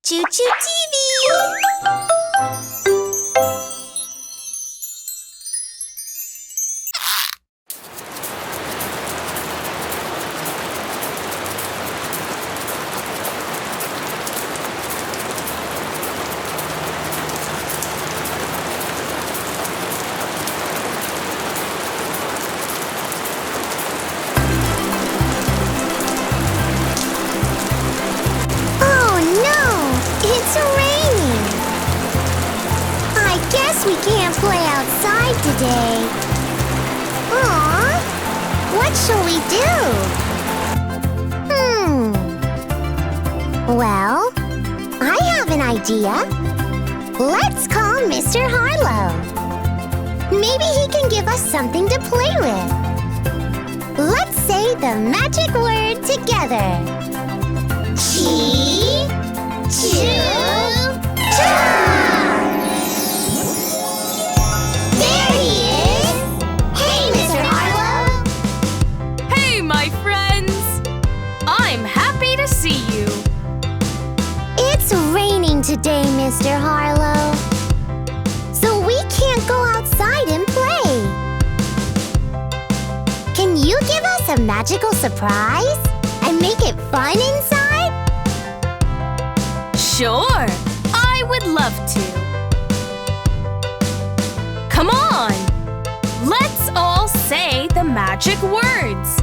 ChuChu TV! It's raining. I guess we can't play outside today. Aw, what shall we do? Well, I have an idea. Let's call Mr. Harlow. Maybe he can give us something to play with. Let's say the magic word together. ChuChu! There he is! Hey, Mr. Harlow! Hey, my friends! I'm happy to see you. It's raining today, Mr. Harlow. So we can't go outside and play. Can you give us a magical surprise and make it fun inside? Sure, I would love to. Come on, let's all say the magic words.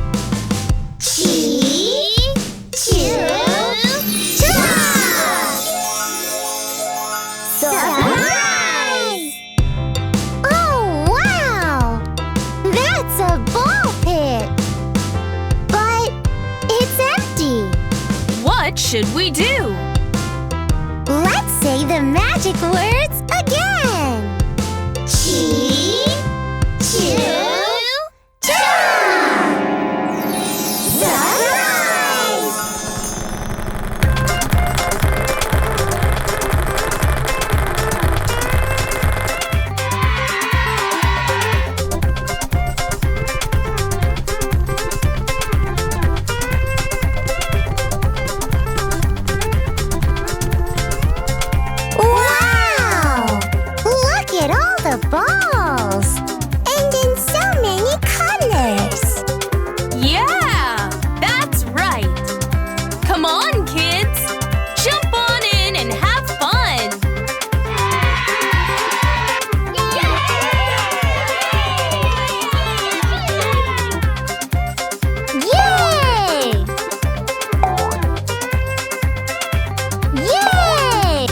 ChuChu! Surprise! Oh, wow! That's a ball pit. But it's empty. What should we do? Let's say the magic words again. ChuChu! Surprise! The balls! And in so many colors! Yeah, that's right. Come on, kids. Jump on in and have fun. Yay! Yay!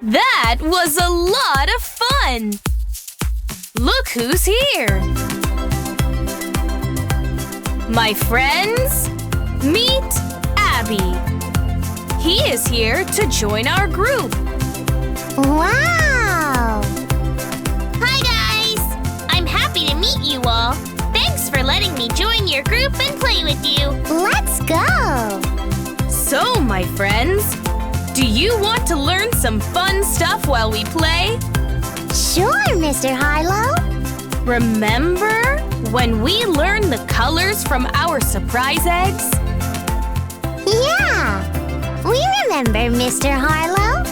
That was a lot of fun! Look who's here! My friends, meet Abby. He is here to join our group. Wow! Hi, guys! I'm happy to meet you all. Thanks for letting me join your group and play with you. Let's go! So, my friends, do you want to learn some fun stuff while we play? Sure, Mr. Harlow. Remember when we learned the colors from our surprise eggs? Yeah! We remember, Mr. Harlow.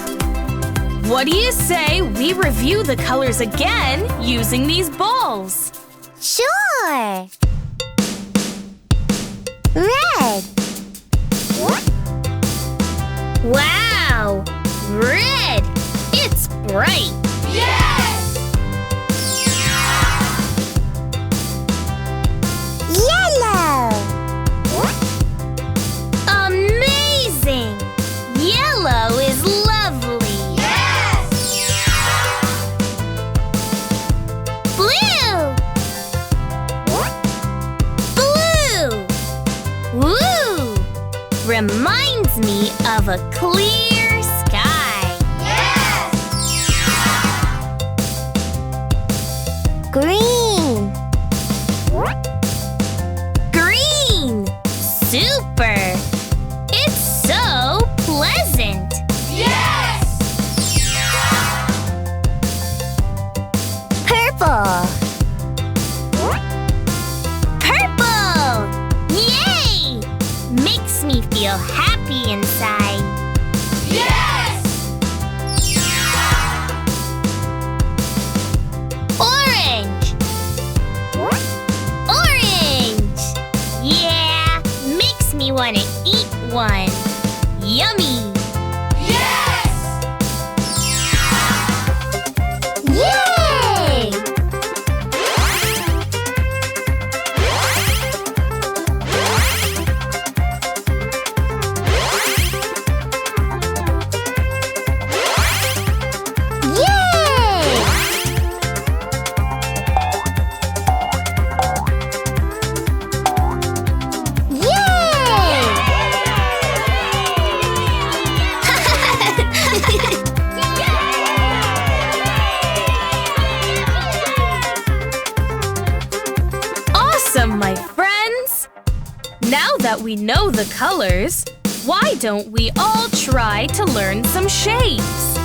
What do you say we review the colors again using these balls? Sure! Red. Wow! Red! It's bright! Yes! Yellow. Amazing! Yellow is lovely! Yes! Blue! Blue! Woo! Reminds me of a clear sky. Yes! Green. Green! Super! It's so be inside. Yes! Orange! Orange! Yeah, makes me want to eat one. Yummy! Yes! Yay! Awesome, my friends! Now that we know the colors, why don't we all try to learn some shapes?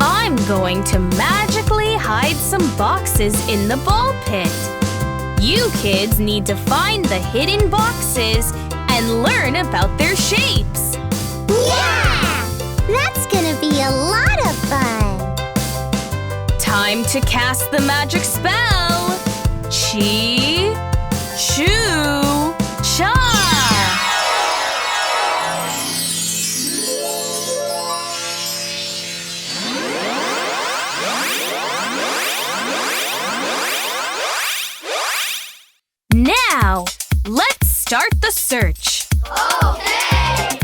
I'm going to magically hide some boxes in the ball pit. You kids need to find the hidden boxes and learn about their shapes. Yeah! That's gonna be a lot of fun! Time to cast the magic spell! ChuChu! Now, let's start the search. Okay!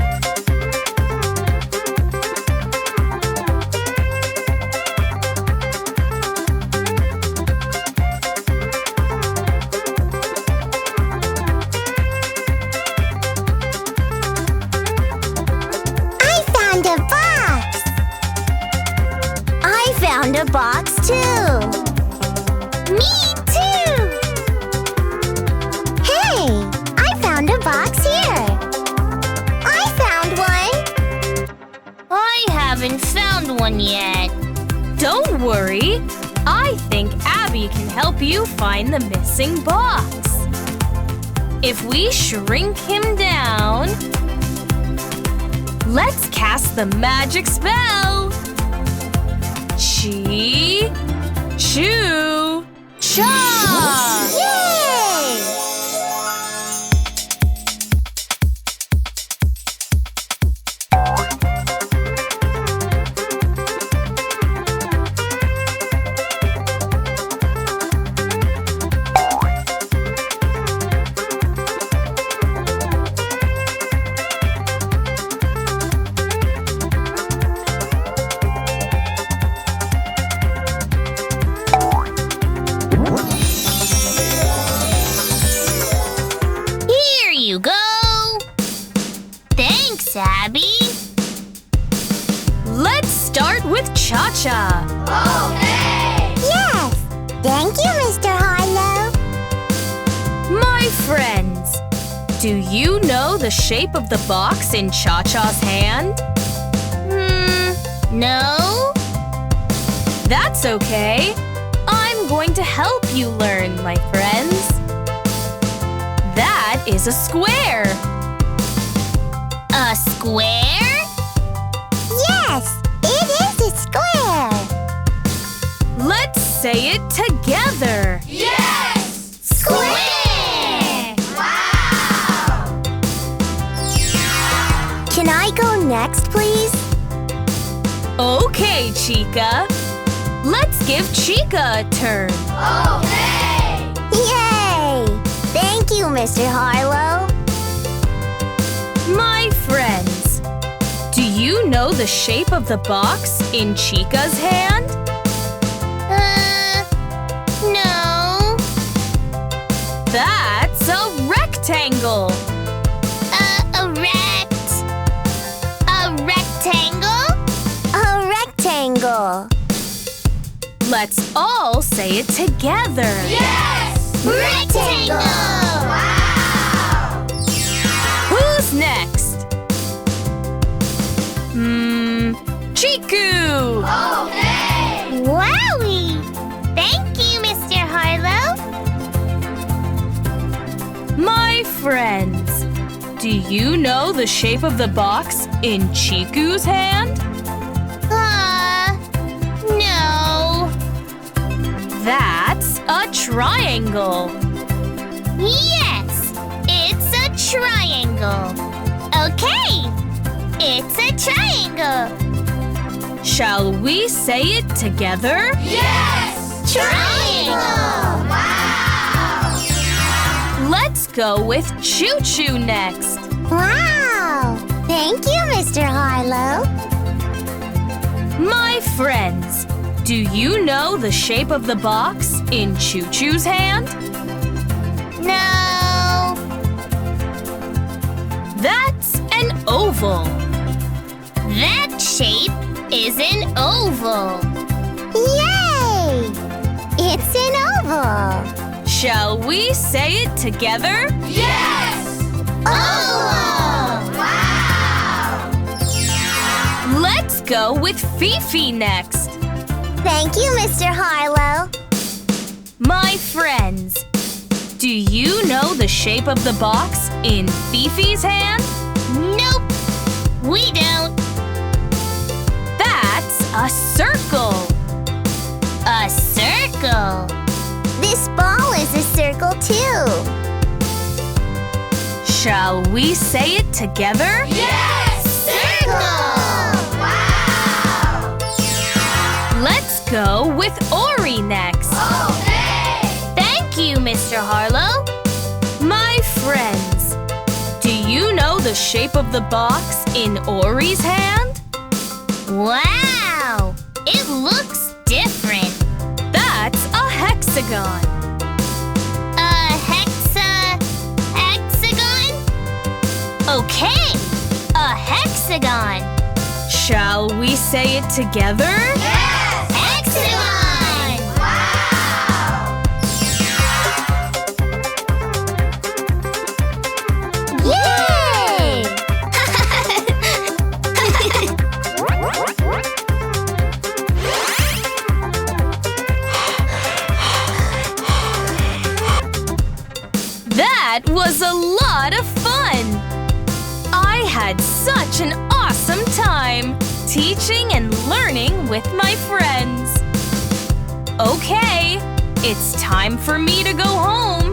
I found a box! I found a box too! Me too! Hey! I found a box here! I found one! I haven't found one yet. Don't worry. I think Abby can help you find the missing box. If we shrink him down, let's cast the magic spell. ChuChu! Yay! Here you go. Thanks, Abby. Let's start with Cha-Cha. Yes! Thank you, Mr. Harlow! My friends, do you know the shape of the box in Cha-Cha's hand? No? That's okay. I'm going to help you learn, my friends. That is a square. A square? Yes! It is a square! Let's say it together. Yes! Square! Wow! Can I go next, please? Okay, Chica. Let's give Chica a turn. Okay! Yay! Thank you, Mr. Harlow. My friends, do you know the shape of the box in Chica's hand? No. That's a rectangle. A rectangle? A rectangle. Let's all say it together. Yes! Rectangle! Wow! Who's next? ChuChu! Okay! Wowie! Thank you, Mr. Harlow. My friends, do Do you know the shape of the box in ChuChu's hand? No. That's a triangle. Yes, it's a triangle. Okay, it's a triangle. Shall we say it together? Yes! Triangle! Wow! Let's go with ChuChu next. Wow! Thank you, Mr. Harlow. My friends, do you know the shape of the box in ChuChu's hand? No. That's an oval. That shape is an oval. Yay! It's an oval. Shall we say it together? Yes! Oval! Wow! Let's go with Fifi next. Thank you, Mr. Harlow. My friends, do you know the shape of the box in Fifi's hand? Nope, we don't. That's a circle. A circle. This ball is a circle, too. Shall we say it together? Yes! Circle! Wow! Let's go with Ori next. Okay! Thank you, Mr. Harlow. My friends, do you know the shape of the box in Ori's hand? Wow! It looks different. That's a hexagon. A hexagon? Okay, a hexagon. Shall we say it together? Yes! Hexagon! Wow! Yay! That was a lot of fun! I had such an awesome time teaching and learning with my friends. Okay, it's time for me to go home.